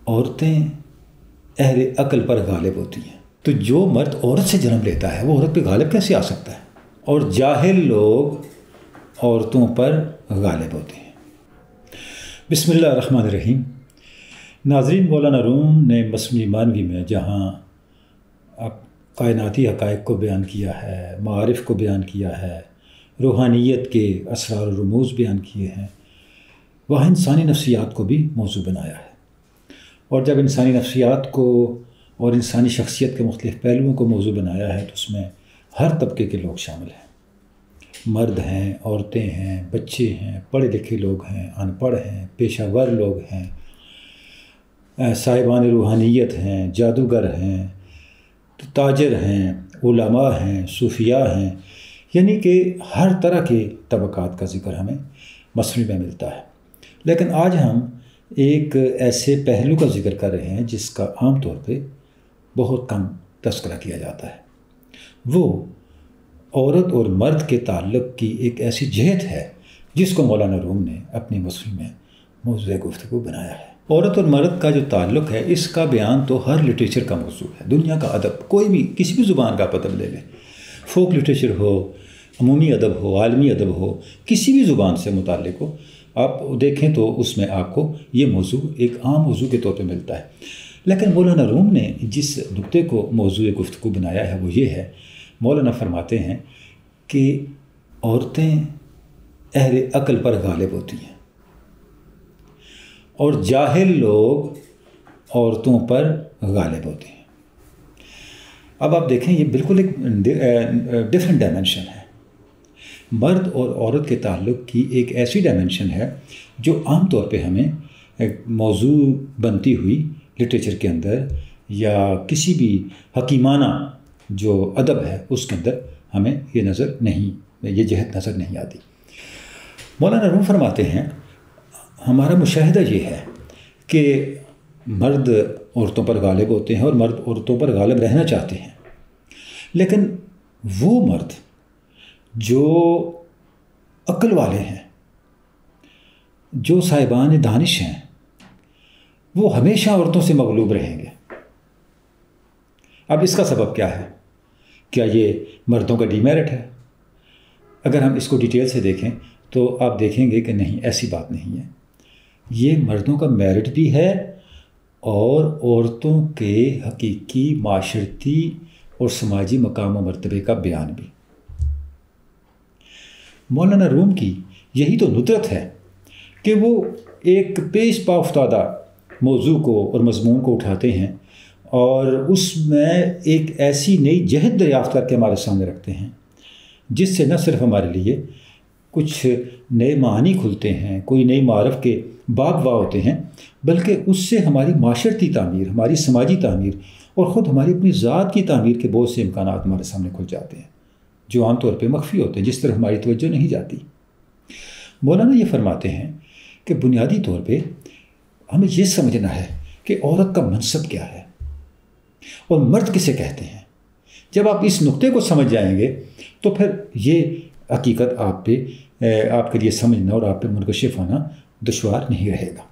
عورتیں اہل عقل پر غالب ہوتی ہیں، تو جو مرد عورت سے جنم لیتا ہے وہ عورت پہ غالب کیسے آ سکتا ہے؟ اور جاہل لوگ عورتوں پر غالب ہوتے ہیں۔ بسم اللہ الرحمن الرحیم۔ ناظرین، مولانا روم نے مصنوعی معنوی میں جہاں کائناتی حقائق کو بیان کیا ہے، معارف کو بیان کیا ہے، روحانیت کے اسرار و رموز بیان کیے ہیں، وہاں انسانی نفسیات کو بھی موضوع بنایا ہے۔ اور جب انسانی نفسیات کو اور انسانی شخصیت کے مختلف پہلوؤں کو موضوع بنایا ہے تو اس میں ہر طبقے کے لوگ شامل ہیں، مرد ہیں، عورتیں ہیں، بچے ہیں، پڑھے لکھے لوگ ہیں، ان پڑھ ہیں، پیشہ ور لوگ ہیں، صاحبان روحانیت ہیں، جادوگر ہیں، تاجر ہیں، علماء ہیں، صوفیاء ہیں، یعنی کہ ہر طرح کے طبقات کا ذکر ہمیں مصنوعی میں ملتا ہے۔ لیکن آج ہم ایک ایسے پہلو کا ذکر کر رہے ہیں جس کا عام طور پہ بہت کم تذکرہ کیا جاتا ہے۔ وہ عورت اور مرد کے تعلق کی ایک ایسی جہت ہے جس کو مولانا روم نے اپنی مصنوعی میں موضوع گفتگو بنایا ہے۔ عورت اور مرد کا جو تعلق ہے اس کا بیان تو ہر لٹریچر کا موضوع ہے۔ دنیا کا ادب، کوئی بھی کسی بھی زبان کا ادب لے لیں، فوک لٹریچر ہو، عمومی ادب ہو، عالمی ادب ہو، کسی بھی زبان سے متعلق ہو، آپ دیکھیں تو اس میں آپ کو یہ موضوع ایک عام موضوع کے طور پہ ملتا ہے۔ لیکن مولانا روم نے جس نقطے کو موضوع گفتگو بنایا ہے وہ یہ ہے، مولانا فرماتے ہیں کہ عورتیں اہل عقل پر غالب ہوتی ہیں اور جاہل لوگ عورتوں پر غالب ہوتے ہیں۔ اب آپ دیکھیں یہ بالکل ایک ڈفرینٹ ڈائمنشن ہے۔ مرد اور عورت کے تعلق کی ایک ایسی ڈائمنشن ہے جو عام طور پہ ہمیں موضوع بنتی ہوئی لٹریچر کے اندر یا کسی بھی حکیمانہ جو ادب ہے اس کے اندر ہمیں یہ جہت نظر نہیں آتی۔ مولانا روم فرماتے ہیں ہمارا مشاہدہ یہ ہے کہ مرد عورتوں پر غالب ہوتے ہیں اور مرد عورتوں پر غالب رہنا چاہتے ہیں، لیکن وہ مرد جو عقل والے ہیں، جو صاحبان دانش ہیں، وہ ہمیشہ عورتوں سے مغلوب رہیں گے۔ اب اس کا سبب کیا ہے؟ کیا یہ مردوں کا ڈیمیرٹ ہے؟ اگر ہم اس کو ڈیٹیل سے دیکھیں تو آپ دیکھیں گے کہ نہیں، ایسی بات نہیں ہے۔ یہ مردوں کا میرٹ بھی ہے اور عورتوں کے حقیقی معاشرتی اور سماجی مقام و مرتبے کا بیان بھی۔ مولانا روم کی یہی تو ندرت ہے کہ وہ ایک پیش پا افتادہ موضوع کو اور مضمون کو اٹھاتے ہیں اور اس میں ایک ایسی نئی جہت دریافت کر کے ہمارے سامنے رکھتے ہیں جس سے نہ صرف ہمارے لیے کچھ نئے معانی کھلتے ہیں، کوئی نئی معارف کے باب وا ہوتے ہیں، بلکہ اس سے ہماری معاشرتی تعمیر، ہماری سماجی تعمیر اور خود ہماری اپنی ذات کی تعمیر کے بہت سے امکانات ہمارے سامنے کھل جاتے ہیں جو عام طور پہ مخفی ہوتے ہیں، جس طرح ہماری توجہ نہیں جاتی۔ مولانا یہ فرماتے ہیں کہ بنیادی طور پہ ہمیں یہ سمجھنا ہے کہ عورت کا منصب کیا ہے اور مرد کسے کہتے ہیں۔ جب آپ اس نقطے کو سمجھ جائیں گے تو پھر یہ حقیقت آپ کے لیے سمجھنا اور آپ پہ منکشف ہونا دشوار نہیں رہے گا۔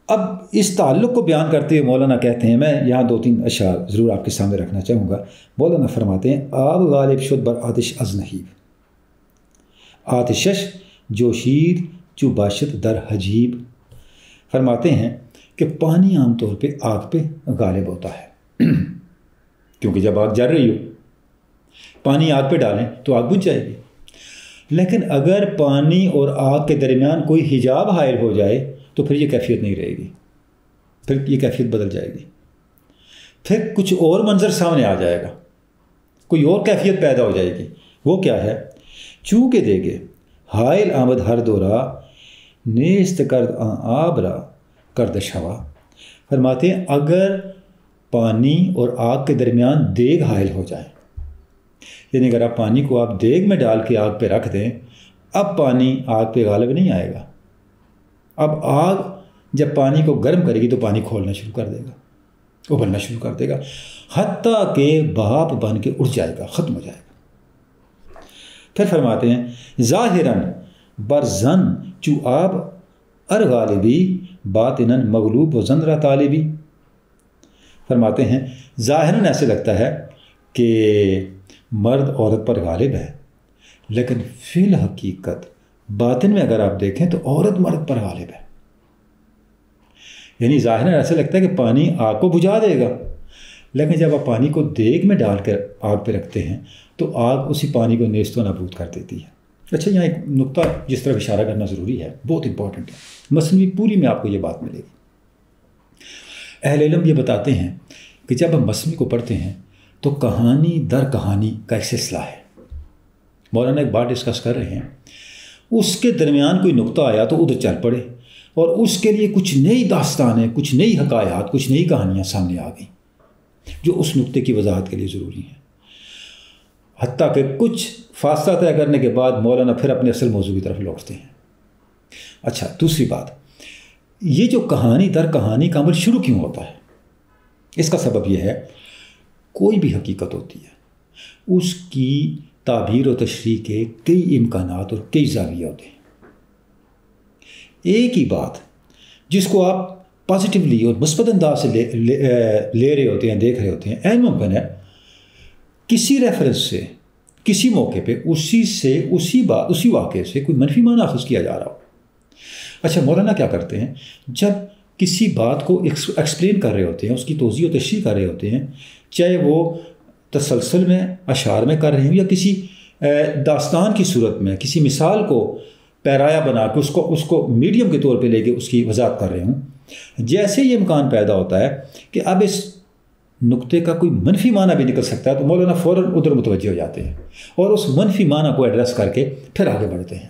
اب اس تعلق کو بیان کرتے ہوئے مولانا کہتے ہیں، میں یہاں 2-3 اشعار ضرور آپ کے سامنے رکھنا چاہوں گا۔ مولانا فرماتے ہیں آب غالب شد بر آتش از نہیب، آتشش جوشید چو باشد در حجیب۔ فرماتے ہیں کہ پانی عام طور پہ آگ پہ غالب ہوتا ہے کیونکہ جب آگ جل رہی ہو، پانی آگ پہ ڈالیں تو آگ بجھ جائے گی، لیکن اگر پانی اور آگ کے درمیان کوئی حجاب حائل ہو جائے تو پھر یہ کیفیت نہیں رہے گی، پھر یہ کیفیت بدل جائے گی، پھر کچھ اور منظر سامنے آ جائے گا، کوئی اور کیفیت پیدا ہو جائے گی۔ وہ کیا ہے؟ چونکہ دے گے حائل آمد ہر دورہ نیست کرد آب را کرد شوا۔ فرماتے ہیں اگر پانی اور آگ کے درمیان دیگ حائل ہو جائے، یعنی اگر آپ پانی کو آپ دیگ میں ڈال کے آگ پہ رکھ دیں، اب پانی آگ پہ غالب نہیں آئے گا۔ اب آگ جب پانی کو گرم کرے گی تو پانی کھولنا شروع کر دے گا، ابلنا شروع کر دے گا، حتیٰ کہ بھاپ بن کے اٹھ جائے گا، ختم ہو جائے گا۔ پھر فرماتے ہیں ظاہراً برزن چو آب غالبی باطناً مغلوب و زندرہ طالبی. فرماتے ہیں ظاہراً ایسے لگتا ہے کہ مرد عورت پر غالب ہے، لیکن فی الحقیقت باطن میں اگر آپ دیکھیں تو عورت مرد پر غالب ہے. یعنی ظاہراً ایسا لگتا ہے کہ پانی آگ کو بجھا دے گا، لیکن جب آپ پانی کو دیگ میں ڈال کر آگ پہ رکھتے ہیں تو آگ اسی پانی کو نیست و نابود کر دیتی ہے. اچھا، یہاں ایک نقطہ جس طرف اشارہ کرنا ضروری ہے، بہت امپورٹنٹ ہے. مثنوی پوری میں آپ کو یہ بات ملے گی. اہل علم یہ بتاتے ہیں کہ جب ہم مثنوی کو پڑھتے ہیں تو کہانی در کہانی کا ایک سلسلہ ہے. مولانا ایک بات ڈسکس کر رہے ہیں، اس کے درمیان کوئی نقطہ آیا تو ادھر چل پڑے، اور اس کے لیے کچھ نئی داستانیں، کچھ نئی حکایات، کچھ نئی کہانیاں سامنے آ گئیں جو اس نقطے کی وضاحت کے لیے ضروری ہیں. حتیٰ کہ کچھ فاصلہ طے کرنے کے بعد مولانا پھر اپنے اصل موضوع کی طرف لوٹتے ہیں. اچھا، دوسری بات، یہ جو کہانی در کہانی کا عمل شروع کیوں ہوتا ہے؟ اس کا سبب یہ ہے، کوئی بھی حقیقت ہوتی ہے، اس کی تعبیر و تشریح کے کئی امکانات اور کئی زاویے ہوتے ہیں. ایک ہی بات جس کو آپ پازیٹیولی اور مثبت انداز سے لے رہے ہوتے ہیں، دیکھ رہے ہوتے ہیں، عین ممکن ہے کسی ریفرنس سے کسی موقع پہ اسی واقعے سے کوئی منفی معنی اخذ کیا جا رہا ہو. اچھا، مولانا کیا کرتے ہیں، جب کسی بات کو ایکسپلین کر رہے ہوتے ہیں، اس کی توضیح و تشریح کر رہے ہوتے ہیں، چاہے وہ تسلسل میں اشعار میں کر رہے ہوں یا کسی داستان کی صورت میں کسی مثال کو پیرایا بنا کے اس کو میڈیم کے طور پہ لے کے اس کی وضاحت کر رہے ہوں، جیسے یہ امکان پیدا ہوتا ہے کہ اب اس نقطے کا کوئی منفی معنی بھی نکل سکتا ہے تو مولانا فوراً ادھر متوجہ ہو جاتے ہیں اور اس منفی معنی کو ایڈریس کر کے پھر آگے بڑھتے ہیں.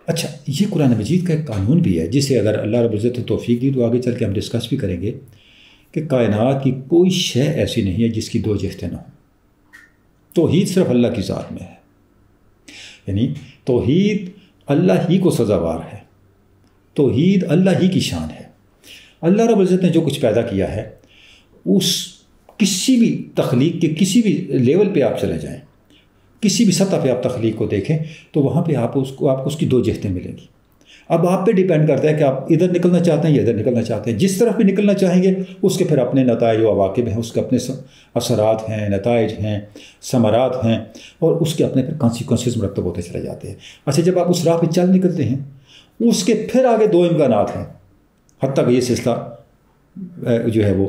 اچھا، یہ قرآن مجید کا ایک قانون بھی ہے جسے اگر اللہ رب العزت نے توفیق دی تو آگے چل کے ہم ڈسکس بھی کریں گے کہ کائنات کی کوئی شے ایسی نہیں ہے جس کی دو جہتیں نہ ہوں. توحید صرف اللہ کی ذات میں ہے، یعنی توحید اللہ ہی کو سزاوار ہے، توحید اللہ ہی کی شان ہے. اللہ رب العزت نے جو کچھ پیدا کیا ہے، اس کسی بھی تخلیق کے کسی بھی لیول پہ آپ چلے جائیں، کسی بھی سطح پہ آپ تخلیق کو دیکھیں تو وہاں پہ آپ کو اس کی دو جہتیں ملیں گی. اب آپ پہ ڈیپینڈ کرتا ہے کہ آپ ادھر نکلنا چاہتے ہیں یا ادھر نکلنا چاہتے ہیں. جس طرف بھی نکلنا چاہیں گے اس کے پھر اپنے نتائج و عواقب ہیں، اس کے اپنے اثرات ہیں، نتائج ہیں، ثمرات ہیں، اور اس کے اپنے پھر کانسیکوینسز مرتب ہوتے چلے جاتے ہیں. اچھا، جب آپ اس راہ پہ چل نکلتے ہیں اس کے پھر آگے دو امکانات ہیں، حتیٰ کہ یہ سلسلہ جو ہے وہ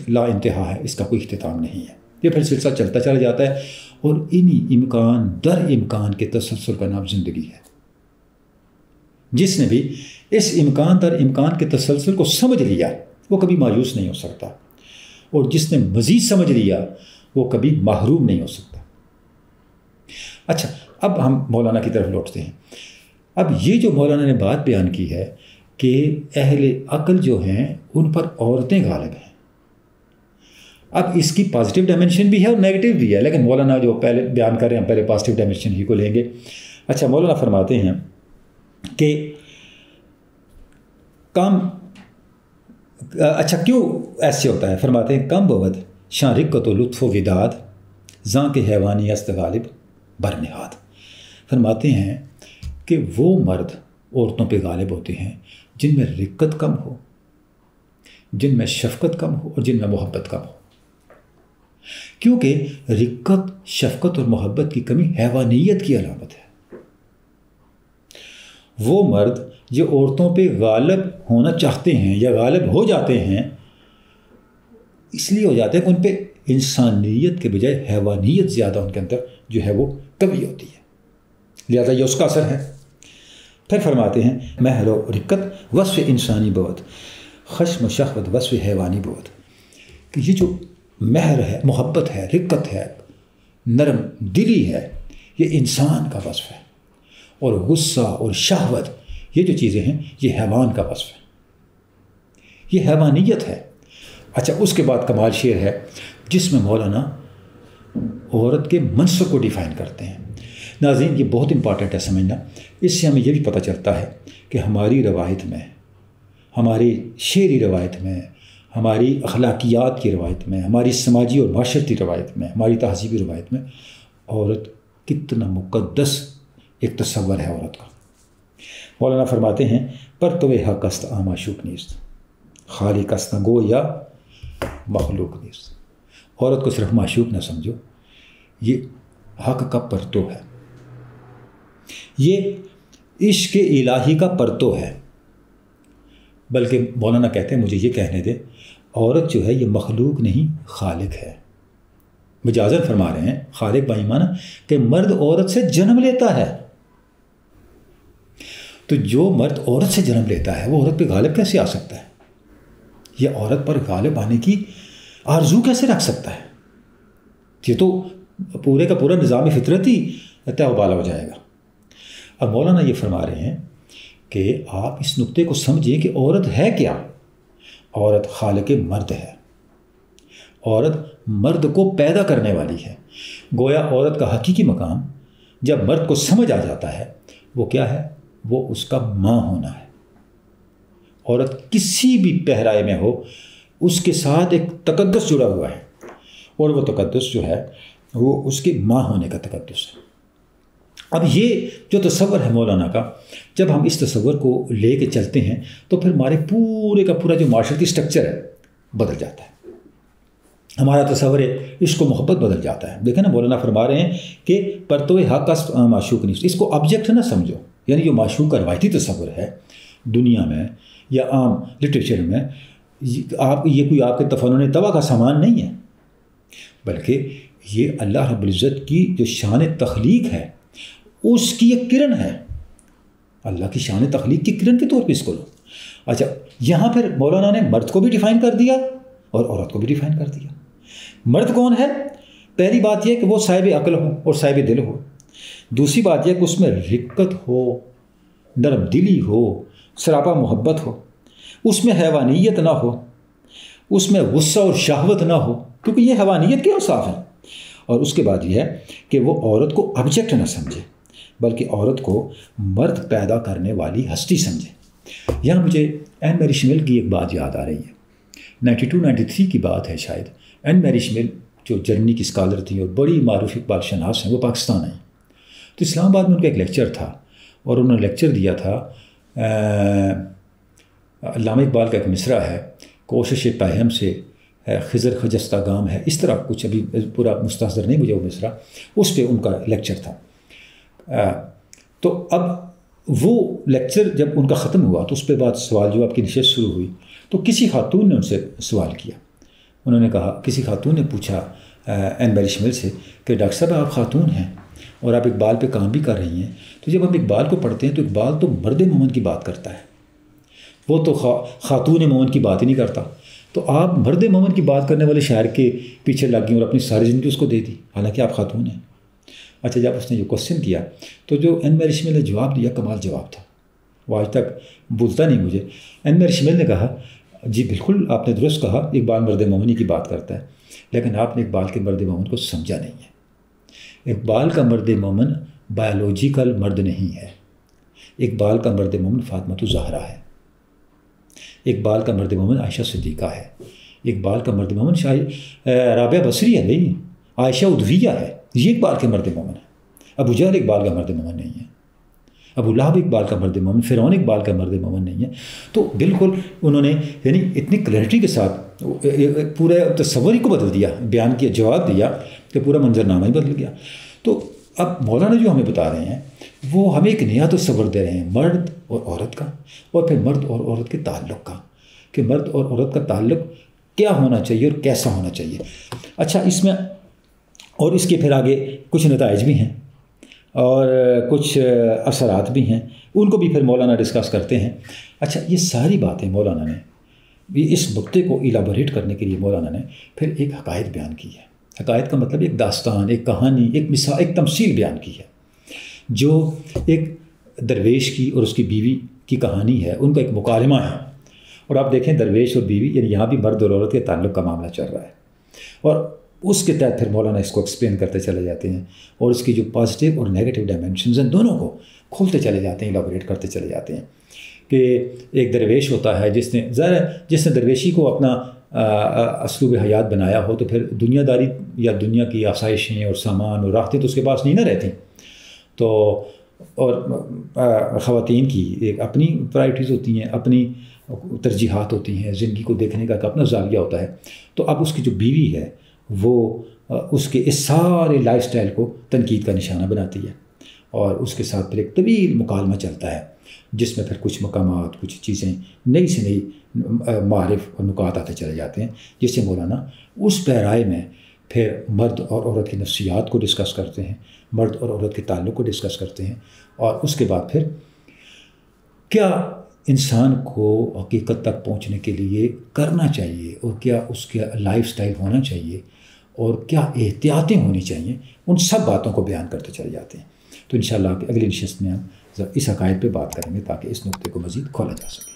لا انتہا ہے، اس کا کوئی اختتام نہیں ہے. یہ پھر سلسلہ چلتا چلا جاتا ہے، اور انہی امکان در امکان کے تسلسل کا نام زندگی ہے. جس نے بھی اس امکان در امکان کے تسلسل کو سمجھ لیا وہ کبھی مایوس نہیں ہو سکتا، اور جس نے مزید سمجھ لیا وہ کبھی محروم نہیں ہو سکتا. اچھا، اب ہم مولانا کی طرف لوٹتے ہیں. اب یہ جو مولانا نے بات بیان کی ہے کہ اہل عقل جو ہیں ان پر عورتیں غالب ہیں، اب اس کی پازیٹیو ڈائمنشن بھی ہے اور نیگیٹو بھی ہے، لیکن مولانا جو پہلے بیان کر رہے ہیں ہم پہلے پازیٹیو ڈائمنشن ہی کو لیں گے. اچھا، مولانا فرماتے ہیں کہ اچھا کیوں ایسے ہوتا ہے؟ فرماتے ہیں کم بود شان رقت و لطف و وداد زاں کے حیوانی است غالب برنہاد. فرماتے ہیں کہ وہ مرد عورتوں پہ غالب ہوتے ہیں جن میں رقت کم ہو، جن میں شفقت کم ہو، اور جن میں محبت کم ہو. کیونکہ رقت، شفقت اور محبت کی کمی حیوانیت کی علامت ہے. وہ مرد جو عورتوں پہ غالب ہونا چاہتے ہیں یا غالب ہو جاتے ہیں، اس لیے ہو جاتے ہیں کہ ان پہ انسانیت کے بجائے حیوانیت زیادہ ان کے اندر جو ہے وہ کمی ہوتی ہے، لہذا یہ اس کا اثر ہے. پھر فرماتے ہیں مہر و رقت وصف انسانی بود، خشم و شہوت وصف حیوانی بود. کہ یہ جو مہر ہے، محبت ہے، رقت ہے، نرم دلی ہے، یہ انسان کا وصف ہے، اور غصہ اور شہوت یہ جو چیزیں ہیں یہ حیوان کا وصف ہے، یہ حیوانیت ہے. اچھا، اس کے بعد کمال شعر ہے جس میں مولانا عورت کے منصب کو ڈیفائن کرتے ہیں. ناظرین، یہ بہت امپارٹنٹ ہے سمجھنا. اس سے ہمیں یہ بھی پتہ چلتا ہے کہ ہماری روایت میں، ہماری شعری روایت میں، ہماری اخلاقیات کی روایت میں، ہماری سماجی اور معاشرتی روایت میں، ہماری تہذیبی روایت میں عورت کتنا مقدس ایک تصور ہے عورت کا. مولانا فرماتے ہیں پر تو حق است معشوق نیست، خالق است نہ گو یا مخلوق نیست. عورت کو صرف معشوق نہ سمجھو، یہ حق کا پرتو ہے، یہ عشق الہی کا پرتو ہے. بلکہ مولانا کہتے ہیں مجھے یہ کہنے دے، عورت جو ہے یہ مخلوق نہیں خالق ہے. مجازن فرما رہے ہیں خالق بائیمانہ کہ مرد عورت سے جنم لیتا ہے. تو جو مرد عورت سے جنم لیتا ہے وہ عورت پہ غالب کیسے آ سکتا ہے؟ یہ عورت پر غالب آنے کی آرزو کیسے رکھ سکتا ہے؟ یہ تو پورے کا پورا نظام فطرت ہی تہ و بالا ہو جائے گا. اب مولانا یہ فرما رہے ہیں کہ آپ اس نقطے کو سمجھیں کہ عورت ہے کیا؟ عورت خالق مرد ہے، عورت مرد کو پیدا کرنے والی ہے. گویا عورت کا حقیقی مقام جب مرد کو سمجھ آ جاتا ہے وہ کیا ہے؟ وہ اس کا ماں ہونا ہے. عورت کسی بھی پہرائے میں ہو اس کے ساتھ ایک تقدس جڑا ہوا ہے، اور وہ تقدس جو ہے وہ اس کے ماں ہونے کا تقدس ہے. اب یہ جو تصور ہے مولانا کا، جب ہم اس تصور کو لے کے چلتے ہیں تو پھر ہمارے پورے کا پورا جو معاشرتی سٹرکچر ہے بدل جاتا ہے. ہمارا تصور عشق و محبت بدل جاتا ہے. دیکھیں نا مولانا فرما رہے ہیں کہ پرتو حق است معشوق نہیں، اس کو آبجیکٹ نہ سمجھو. یعنی جو معشوق کا روایتی تصور ہے دنیا میں یا عام لٹریچر میں، یہ کوئی آپ کے تفنن طبع کا سامان نہیں ہے، بلکہ یہ اللہ رب العزت کی جو شان تخلیق ہے اس کی ایک کرن ہے. اللہ کی شان تخلیق کی کرن کے طور پہ اس کو لو. اچھا، یہاں پھر مولانا نے مرد کو بھی ڈیفائن کر دیا اور عورت کو بھی ڈیفائن کر دیا. مرد کون ہے؟ پہلی بات یہ کہ وہ صاحب عقل ہو اور صاحب دل ہو. دوسری بات یہ کہ اس میں رقت ہو، نرم دلی ہو، سراپا محبت ہو، اس میں حیوانیت نہ ہو، اس میں غصہ اور شہوت نہ ہو، کیونکہ یہ حیوانیت کے اوصاف ہیں. اور اس کے بعد یہ ہے کہ وہ عورت کو آبجیکٹ نہ سمجھے بلکہ عورت کو مرد پیدا کرنے والی ہستی سمجھے. یہاں مجھے این میری شمیل کی ایک بات یاد آ رہی ہے. 92-93 کی بات ہے شاید. این میری شمیل جو جرمنی کی اسکالر تھیں اور بڑی معروف اقبال شناس ہیں، وہ پاکستان آئیں. تو اسلام آباد میں ان کا ایک لیکچر تھا اور انہوں نے لیکچر دیا تھا. علامہ اقبال کا ایک مصرع ہے، کوشش پہم سے خضر خجستہ گام ہے، اس طرح کچھ، ابھی پورا مستحضر نہیں مجھے وہ مصرع، اس پہ ان کا لیکچر تھا. تو اب وہ لیکچر جب ان کا ختم ہوا تو اس پہ بعد سوال جواب کی نشست شروع ہوئی. تو کسی خاتون نے ان سے سوال کیا. انہوں نے کہا، کسی خاتون نے پوچھا این میری شمیل سے کہ ڈاکٹر صاحب آپ خاتون ہیں اور آپ اقبال پہ کام بھی کر رہی ہیں، تو جب ہم اقبال کو پڑھتے ہیں تو اقبال تو مرد مومن کی بات کرتا ہے، وہ تو خاتون مومن کی بات ہی نہیں کرتا. تو آپ مرد مومن کی بات کرنے والے شاعر کے پیچھے لگ گئیں اور اپنی ساری زندگی اس کو دے دی، حالانکہ آپ خاتون ہیں. اچھا، جب اس نے یہ کوشچن کیا تو جو این میری شمیل نے جواب دیا کمال جواب تھا، وہ آج تک بھولتا نہیں مجھے. این میری شمیل نے کہا جی بالکل آپ نے درست کہا، اقبال مرد مومنی کی بات کرتا ہے، لیکن آپ نے اقبال کے مرد مومن کو سمجھا نہیں ہے. اقبال کا مرد مومن بایولوجیکل مرد نہیں ہے. اقبال کا مرد مومن فاطمہ الزہرا ہے. اقبال کا مرد مومن عائشہ صدیقہ ہے. اقبال کا مرد مومن رابعہ بصری ہے، نہیں عائشہ ادویہ ہے. یہ اقبال کے مرد مومن ہے. ابو جہل اقبال کا مرد مومن نہیں ہے. ابو لہب اقبال کا مرد مومن، فرعون اقبال کا مرد مومن نہیں ہے. تو بالکل انہوں نے یعنی اتنی کلیئرٹی کے ساتھ پورے تصور ہی کو بدل دیا، بیان کیا، جواب دیا کہ پورا منظرنامہ ہی بدل گیا. تو اب مولانا جو ہمیں بتا رہے ہیں وہ ہمیں ایک نیا تصور دے رہے ہیں مرد اور عورت کا، اور پھر مرد اور عورت کے تعلق کا، کہ مرد اور عورت کا تعلق کیا ہونا چاہیے اور کیسا ہونا چاہیے. اچھا، اس میں اور اس کے پھر آگے کچھ نتائج بھی ہیں اور کچھ اثرات بھی ہیں، ان کو بھی پھر مولانا ڈسکس کرتے ہیں. اچھا، یہ ساری باتیں مولانا نے اس نقطے کو ایلابوریٹ کرنے کے لیے مولانا نے پھر ایک حقائق بیان کی ہے. حقائق کا مطلب ایک داستان، ایک کہانی، ایک مثال، ایک تمثیل بیان کی ہے، جو ایک درویش کی اور اس کی بیوی کی کہانی ہے، ان کا ایک مکالمہ ہے. اور آپ دیکھیں درویش اور بیوی، یعنی یہاں بھی مرد اور عورت کے تعلق کا معاملہ چل رہا ہے، اور اس کے تحت پھر مولانا اس کو ایکسپلین کرتے چلے جاتے ہیں اور اس کی جو پازیٹیو اور نیگیٹو ڈائمینشنز ہیں دونوں کو کھولتے چلے جاتے ہیں، ایلابوریٹ کرتے چلے جاتے ہیں. کہ ایک درویش ہوتا ہے جس نے درویشی کو اپنا اسلوب حیات بنایا ہو، تو پھر دنیا داری یا دنیا کی آسائشیں اور سامان اور راحتیں تو اس کے پاس نہیں نہ رہتی. تو اور خواتین کی ایک اپنی پرائرٹیز ہوتی ہیں، اپنی ترجیحات ہوتی ہیں، زندگی کو دیکھنے کا ایک اپنا زاویہ ہوتا ہے. تو اب اس کی جو بیوی ہے وہ اس کے اس سارے لائف سٹائل کو تنقید کا نشانہ بناتی ہے، اور اس کے ساتھ پھر ایک طویل مکالمہ چلتا ہے جس میں پھر کچھ مقامات، کچھ چیزیں نئی سے نئی معارف اور نکات آتے چلے جاتے ہیں، جس سے مولانا اس پیرائے میں پھر مرد اور عورت کی نفسیات کو ڈسکس کرتے ہیں، مرد اور عورت کے تعلق کو ڈسکس کرتے ہیں، اور اس کے بعد پھر کیا انسان کو حقیقت تک پہنچنے کے لیے کرنا چاہیے، اور کیا اس کے لائف سٹائل ہونا چاہیے، اور کیا احتیاطیں ہونی چاہیے، ان سب باتوں کو بیان کرتے چلے جاتے ہیں. تو انشاءاللہ اگلی نشست میں ہم اس عقائد پہ بات کریں گے تاکہ اس نقطے کو مزید کھولا جا سکے.